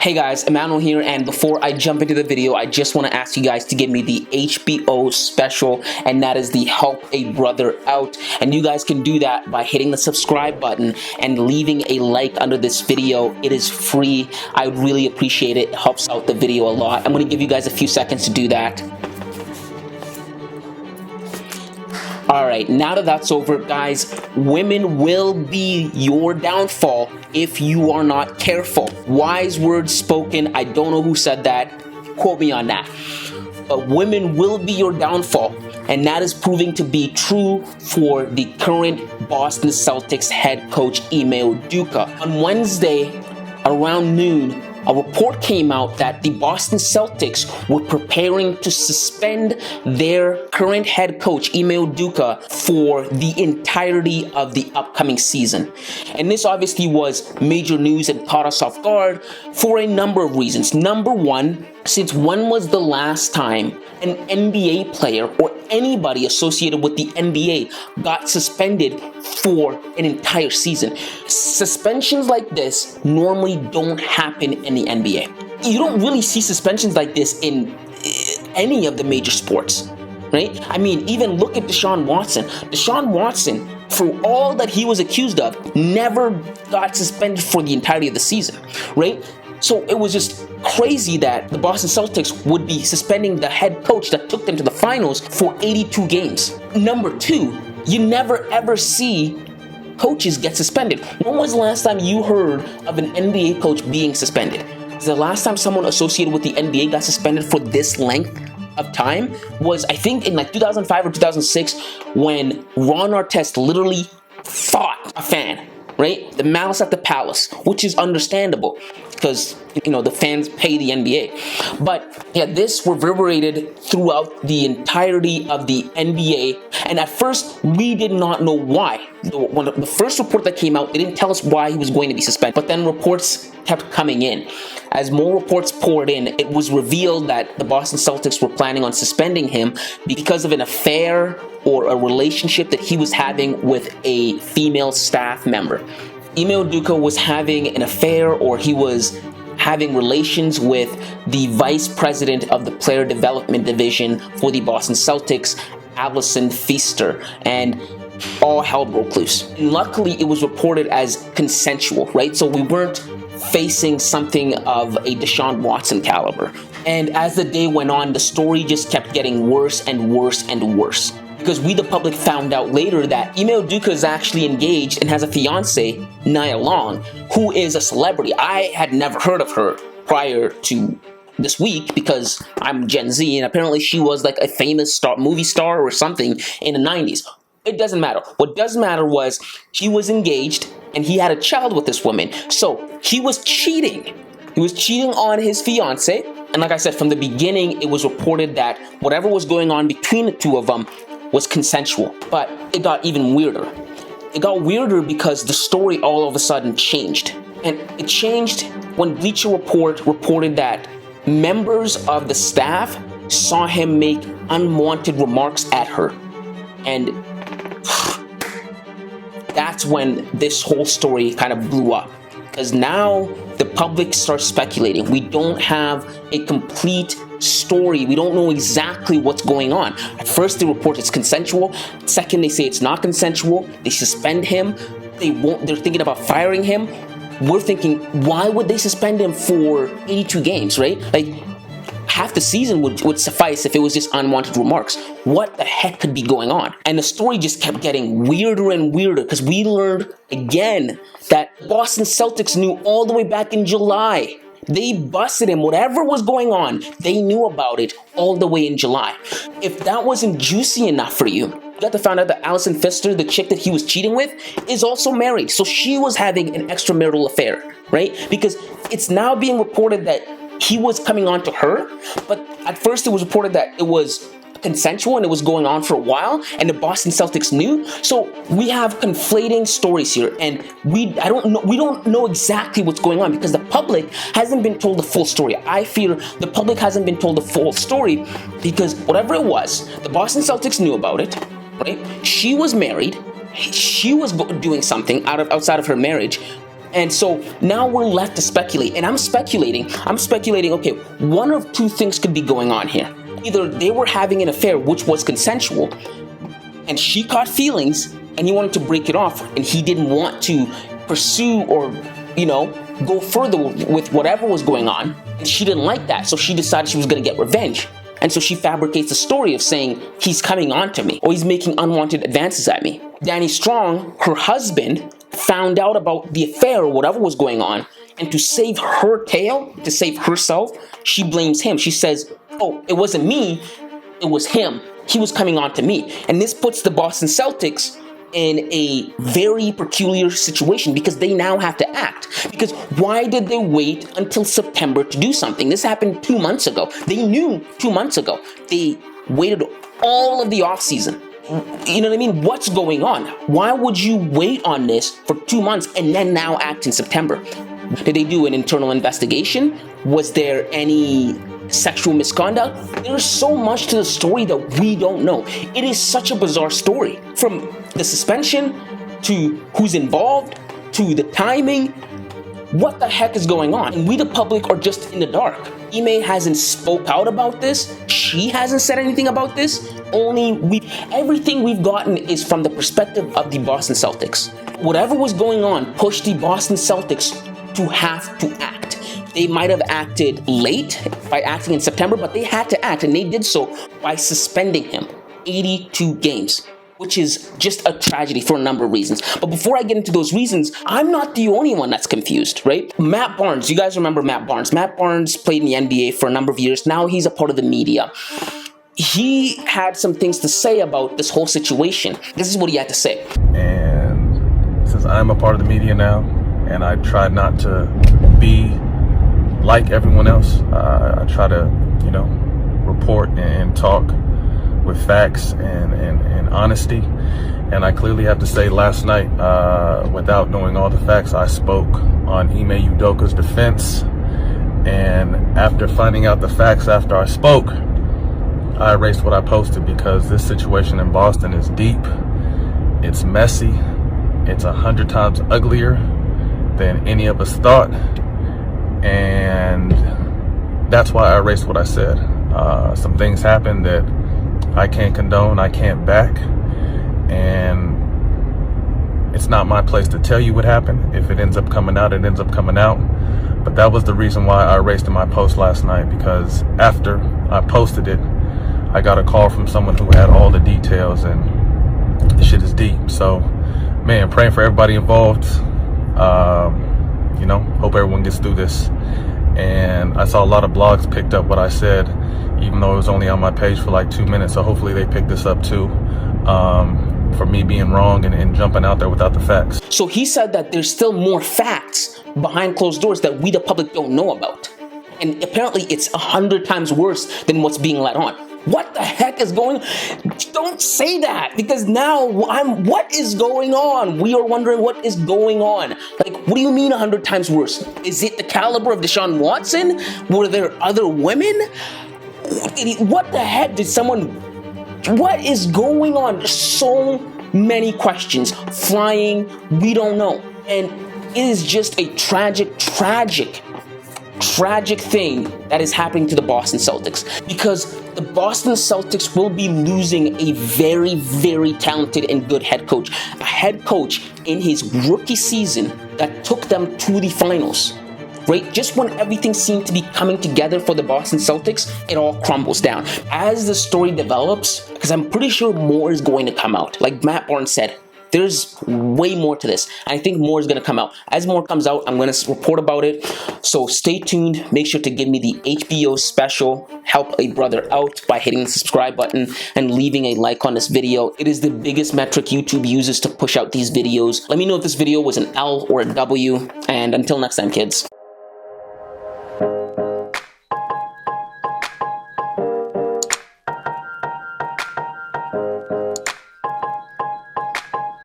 Hey guys, Emmanuel here, and before I jump into the video, I just want to ask you guys to give me the HBO special, and that is the Help a Brother Out. And you guys can do that by hitting the subscribe button and leaving a like under this video. It is free. I would really appreciate it. It helps out the video a lot. I'm going to give you guys a few seconds to do that. Alright, now that that's over, guys, women will be your downfall if you are not careful. Wise words spoken. I don't know who said that. Quote me on that. But women will be your downfall, and that is proving to be true for the current Boston Celtics head coach, Ime Udoka. On Wednesday, around noon, a report came out that the Boston Celtics were preparing to suspend their current head coach, Ime Udoka, for the entirety of the upcoming season. And this obviously was major news and caught us off guard for a number of reasons. Number one, since when was the last time an NBA player or anybody associated with the NBA got suspended for an entire season? Suspensions like this normally don't happen in the NBA. You don't really see suspensions like this in any of the major sports, right? I mean, even look at Deshaun Watson. Deshaun Watson, for all that he was accused of, never got suspended for the entirety of the season, right? So it was just crazy that the Boston Celtics would be suspending the head coach that took them to the finals for 82 games. Number two, you never ever see coaches get suspended. When was the last time you heard of an NBA coach being suspended? The last time someone associated with the NBA got suspended for this length of time was, I think, in like 2005 or 2006 when Ron Artest literally fought a fan. Right? The malice at the palace, which is understandable because, you know, the fans pay the NBA. But yeah, this reverberated throughout the entirety of the NBA. And at first, we did not know why. The first report that came out, they didn't tell us why he was going to be suspended. But then reports kept coming in. As more reports poured in, it was revealed that the Boston Celtics were planning on suspending him because of an affair or a relationship that he was having with a female staff member. Ime Udoka was having an affair, or he was having relations with the vice president of the player development division for the Boston Celtics, Allison Feaster, and all hell broke loose. And luckily, it was reported as consensual, right? So we weren't facing something of a Deshaun Watson caliber. And as the day went on, the story just kept getting worse and worse and worse. Because we, the public, found out later that Ime Udoka is actually engaged and has a fiance, Nia Long, who is a celebrity. I had never heard of her prior to this week because I'm Gen Z, and apparently she was like a famous movie star or something in the 90s. It doesn't matter. What does matter was he was engaged and he had a child with this woman. So he was cheating. He was cheating on his fiance. And like I said, from the beginning, it was reported that whatever was going on between the two of them was consensual. But it got even weirder. It got weirder because the story all of a sudden changed. And it changed when Bleacher Report reported that members of the staff saw him make unwanted remarks at her. And that's when this whole story kind of blew up. Because now the public starts speculating. We don't have a complete story. We don't know exactly what's going on. At first, they report it's consensual. Second, they say it's not consensual. They suspend him. They're thinking about firing him. We're thinking, why would they suspend him for 82 games, right? Like, half the season would suffice if it was just unwanted remarks. What the heck could be going on? And the story just kept getting weirder and weirder because we learned again that Boston Celtics knew all the way back in July. They busted him. Whatever was going on, they knew about it all the way in July. If that wasn't juicy enough for you, you got to find out that Allison Feaster, the chick that he was cheating with, is also married. So she was having an extramarital affair, right? Because it's now being reported that he was coming on to her, but at first it was reported that it was consensual and it was going on for a while, and the Boston Celtics knew. So we have conflating stories here, and we don't know exactly what's going on because the public hasn't been told the full story. I fear the public hasn't been told the full story because whatever it was, the Boston Celtics knew about it, right? She was married. She was doing something outside of her marriage. And so now we're left to speculate. And I'm speculating, okay, one of two things could be going on here. Either they were having an affair, which was consensual, and she caught feelings, and he wanted to break it off, and he didn't want to pursue or, go further with whatever was going on. And she didn't like that, so she decided she was going to get revenge. And so she fabricates a story of saying, he's coming on to me, or he's making unwanted advances at me. Danny Strong, her husband, found out about the affair or whatever was going on, and to save her tail, to save herself, she blames him. She says, oh, it wasn't me, it was him. He was coming on to me. And this puts the Boston Celtics in a very peculiar situation because they now have to act. Because why did they wait until September to do something? This happened 2 months ago. They knew 2 months ago. They waited all of the offseason. You know what I mean? What's going on? Why would you wait on this for 2 months and then now act in September? Did they do an internal investigation? Was there any sexual misconduct? There's so much to the story that we don't know. It is such a bizarre story. From the suspension to who's involved to the timing. What the heck is going on? And we, the public, are just in the dark. Ime hasn't spoke out about this. She hasn't said anything about this. Everything we've gotten is from the perspective of the Boston Celtics. Whatever was going on pushed the Boston Celtics to have to act. They might have acted late by acting in September, but they had to act, and they did so by suspending him 82 games. Which is just a tragedy for a number of reasons. But before I get into those reasons, I'm not the only one that's confused, right? Matt Barnes, you guys remember Matt Barnes. Matt Barnes played in the NBA for a number of years. Now he's a part of the media. He had some things to say about this whole situation. This is what he had to say. And since I'm a part of the media now, and I try not to be like everyone else, I try to, report and talk with facts and honesty. And I clearly have to say last night, without knowing all the facts, I spoke on Ime Udoka's defense. And after finding out the facts after I spoke, I erased what I posted because this situation in Boston is deep, it's messy, it's 100 times uglier than any of us thought. And that's why I erased what I said. Some things happened that I can't condone, I can't back, and it's not my place to tell you what happened. If it ends up coming out, it ends up coming out. But that was the reason why I erased in my post last night, because after I posted it, I got a call from someone who had all the details, and the shit is deep. So, man, praying for everybody involved. Hope everyone gets through this. And I saw a lot of blogs picked up what I said, even though it was only on my page for like 2 minutes. So hopefully they pick this up too, for me being wrong and jumping out there without the facts. So he said that there's still more facts behind closed doors that we, the public, don't know about. And apparently it's 100 times worse than what's being let on. What the heck is going on? Don't say that, because now what is going on? We are wondering what is going on. Like, what do you mean 100 times worse? Is it the caliber of Deshaun Watson? Were there other women? What the heck what is going on? There's so many questions flying. We don't know. And it is just a tragic thing that is happening to the Boston Celtics, because the Boston Celtics will be losing a very, very talented and good head coach. A head coach in his rookie season that took them to the finals. Right? Just when everything seemed to be coming together for the Boston Celtics, it all crumbles down. As the story develops, because I'm pretty sure more is going to come out. Like Matt Barnes said, there's way more to this. I think more is going to come out. As more comes out, I'm going to report about it. So stay tuned. Make sure to give me the HBO special. Help a brother out by hitting the subscribe button and leaving a like on this video. It is the biggest metric YouTube uses to push out these videos. Let me know if this video was an L or a W. And until next time, kids.